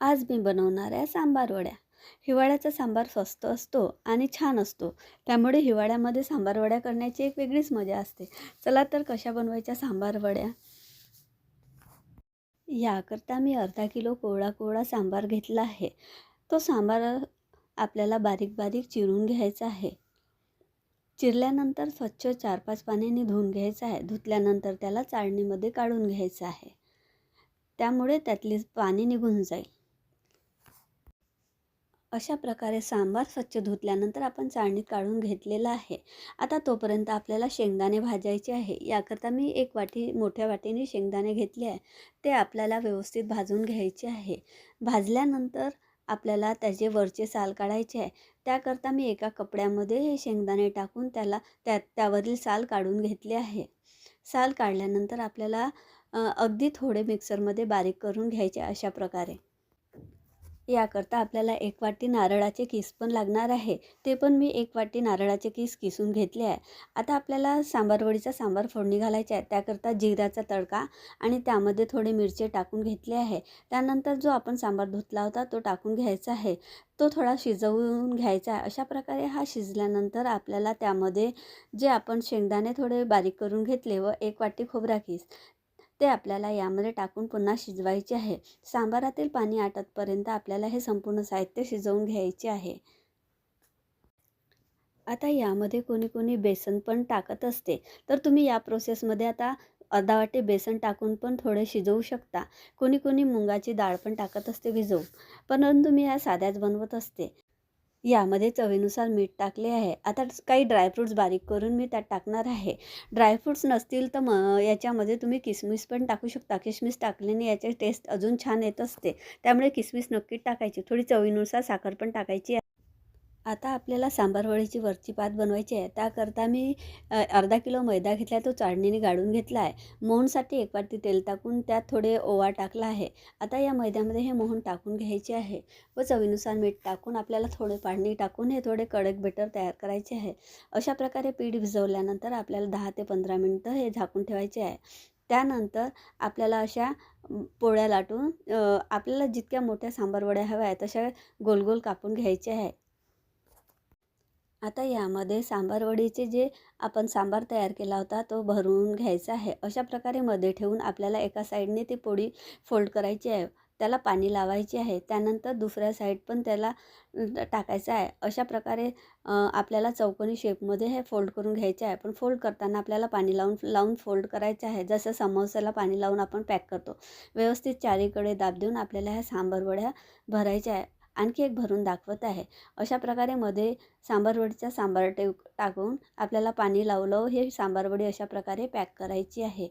आज मी बनवणार आहे सांबार वड्या. हिवाळ्याचा सांबार स्वस्त असतो आणि छान असतो. त्यामुळे हिवाळ्यामध्ये सांबार वड्या करण्याची एक वेगळीच मजा असते. चला तर कशा बनवायच्या सांबार वड्या. याकरता मी अर्धा किलो कोवळा सांबार घेतला आहे. तो सांबार आपल्याला बारीक बारीक चिरून घ्यायचा आहे. चिरल्यानंतर स्वच्छ 4-5 पाण्याने धुवून घ्यायचं आहे. धुतल्यानंतर त्याला चाळणीमध्ये काढून घ्यायचं आहे. त्यामुळे त्यातली पाणी निघून जाईल. अशा प्रकारे सांबार स्वच्छ धुतल्यानंतर आपण चाळणीत काढून घेतलेला आहे. आता तोपर्यंत आपल्याला शेंगदाणे भाजायचे आहे. याकरता मी एक वाटी मोठ्या वाटीने शेंगदाणे घेतले आहे. ते आपल्याला व्यवस्थित भाजून घ्यायचे आहे. भाजल्यानंतर आपल्याला त्याचे वरचे साल काढायचे आहे. त्याकरता मी एका कपड्यामध्ये हे शेंगदाणे टाकून त्यावरील साल काढून घेतले आहे. साल काढल्यानंतर आपल्याला अगदी थोडे मिक्सरमध्ये बारीक करून घ्यायचे अशा प्रकारे. याकरता आपल्याला एक वाटी नारळाचे किस पण लागणार आहे. ते पण मी एक वाटी नारळाचे किस किसून घेतले आहे. आता आपल्याला सांबार फोडणी घालायची आहे. त्याकरता जिऱ्याचा तडका आणि त्यामध्ये थोडे मिरचे टाकून घेतले आहे. त्यानंतर जो आपण सांबार धुतला होता तो टाकून घ्यायचा आहे. तो थोडा शिजवून घ्यायचा आहे. अशा प्रकारे हा शिजल्यानंतर आपल्याला त्यामध्ये जे आपण शेंगदाणे थोडे बारीक करून घेतले व एक वाटी खोबरा किस ते आपल्याला यामध्ये टाकून पुन्हा शिजवायचे आहे. सांबारातील पाणी आटतपर्यंत आपल्याला हे संपूर्ण साहित्य शिजवून घ्यायचे आहे. आता यामध्ये कोणी बेसन पण टाकत असते, तर तुम्ही या प्रोसेसमध्ये आता अर्धा वाटी बेसन टाकून पण थोडे शिजवू शकता. कोणी मुगाची डाळ पण टाकत असते भिजवून, परंतु मी ह्या साध्याच बनवत असते. यामध्ये चवीनुसार मीठ टाकले आहे. आता काही ड्रायफ्रूट्स बारीक करून मी त्यात टाकणार आहे. ड्रायफ्रूट्स नसतील तर याच्यामध्ये तुम्ही किसमिस पण टाकू शकता. किसमिस टाकल्याने याची टेस्ट अजून छान येत असते. त्यामुळे किसमिस नक्कीच टाकायची. थोडी चवीनुसार साखर पण टाकायची आहे. आता आपल्याला सांबार वडीची वरची पात बनवायची आहे. त्याकरता मी अर्धा किलो मैदा घेतला आहे. तो चाळणीने गाळून घेतला आहे. मोहनसाठी एक वाटी तेल टाकून त्यात थोडे ओवा टाकला आहे. आता या मैद्यामध्ये हे मोहन टाकून घ्यायचे आहे व चवीनुसार मीठ टाकून आपल्याला थोडे पाणी टाकून हे थोडे कडक बेटर तयार करायचे आहे. अशा प्रकारे पीठ भिजवल्यानंतर आपल्याला 10 ते 15 मिनटं हे झाकून ठेवायचे आहे. त्यानंतर आपल्याला अशा पोळ्या लाटून आपल्याला जितक्या मोठ्या सांबार वड्या हव्या आहेत तशा गोल कापून घ्यायचे आहे. आता यामध्ये सांबार वडीचे जे आपण सांबार तयार केला होता तो भरून घ्यायचा आहे. अशा प्रकारे मध्ये ठेवून आपल्याला एका साईडने ती पोळी फोल्ड करायची आहे. त्याला पाणी लावायचे आहे. त्यानंतर दुसऱ्या साईड पण त्याला टाकायचं आहे. अशा प्रकारे आपल्याला चौकोनी शेपमध्ये हे फोल्ड करून घ्यायचे आहे. पण फोल्ड करताना आपल्याला पाणी लावून फोल्ड करायचे आहे. जसं समोसाला पाणी लावून आपण पॅक करतो. व्यवस्थित चारीकडे दाब देऊन आपल्याला ह्या सांबार वड्या भरायच्या आहे. आणखी एक भरून दाखवत आहे. अशा प्रकारे मध्ये सांबार वडीचा टाकून आपल्याला पाणी लावलं हे सांबार वडी अशा प्रकारे पॅक करायची आहे.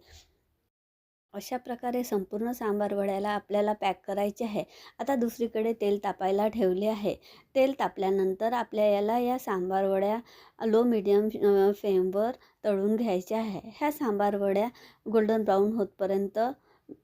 अशा प्रकारे संपूर्ण सांबार वड्याला आपल्याला पॅक करायचे आहे. आता दुसरीकडे तेल तापायला ठेवले आहे. तेल तापल्यानंतर आपल्याला या सांबार वड्या लो मीडियम फ्लेमवर तळून घ्यायच्या आहे. ह्या सांबार वड्या गोल्डन ब्राऊन होतपर्यंत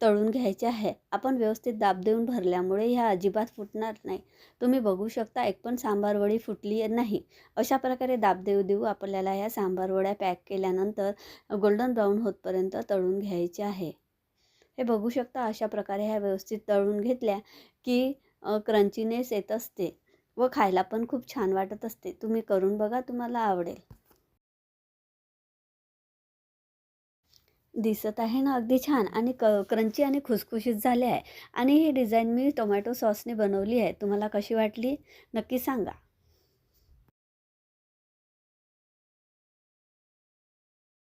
तळून घ्यायचे आहे. आपण व्यवस्थित दाब देऊन भरल्यामुळे ह्या अजिबात फुटणार नाही. तुम्ही बघू शकता एक पण सांबार वडी फुटली नाही. अशा प्रकारे दाब देऊ आपल्याला ह्या सांबार वड्या पॅक केल्यानंतर गोल्डन ब्राऊन होतपर्यंत तळून घ्यायचे आहे. हे बघू शकता अशा प्रकारे ह्या व्यवस्थित तळून घेतल्या की क्रंचीनेस येत असते व खायला पण खूप छान वाटत असते. तुम्ही करून बघा, तुम्हाला आवडेल. दिसत आहे ना अगदी छान आणि क्रंची आणि खुसखुशीत झाले आहे. आणि ही डिझाईन मी टोमॅटो सॉसने बनवली आहे. तुम्हाला कशी वाटली नक्की सांगा.